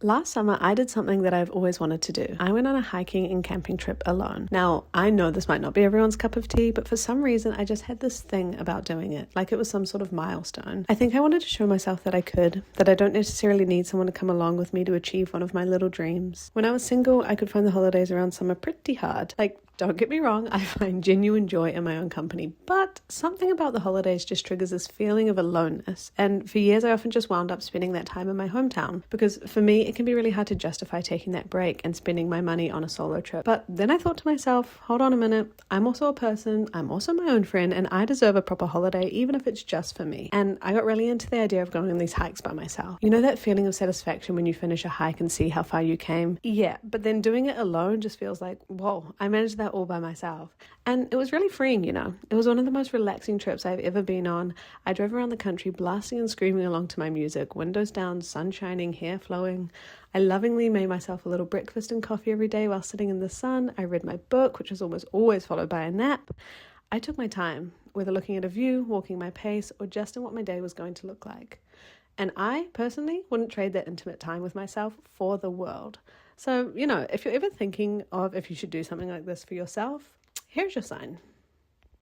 Last summer, I did something that I've always wanted to do. I went on a hiking and camping trip alone. Now, I know this might not be everyone's cup of tea, but for some reason, I just had this thing about doing it, like it was some sort of milestone. I think I wanted to show myself that I could, that I don't necessarily need someone to come along with me to achieve one of my little dreams. When I was single, I could find the holidays around summer pretty hard. Like, don't get me wrong, I find genuine joy in my own company, but something about the holidays just triggers this feeling of aloneness. And for years, I often just wound up spending that time in my hometown, because for me, it can be really hard to justify taking that break and spending my money on a solo trip. But then I thought to myself, hold on a minute, I'm also a person, I'm also my own friend, and I deserve a proper holiday, even if it's just for me. And I got really into the idea of going on these hikes by myself. You know that feeling of satisfaction when you finish a hike and see how far you came? Yeah, but then doing it alone just feels like, whoa, I managed that all by myself. And it was really freeing, you know. It was one of the most relaxing trips I've ever been on. I drove around the country blasting and screaming along to my music, windows down, sun shining, hair flowing. I lovingly made myself a little breakfast and coffee every day while sitting in the sun. I read my book, which was almost always followed by a nap. I took my time, whether looking at a view, walking my pace, or just in what my day was going to look like. And I, personally, wouldn't trade that intimate time with myself for the world. So, you know, if you're ever thinking of if you should do something like this for yourself, here's your sign.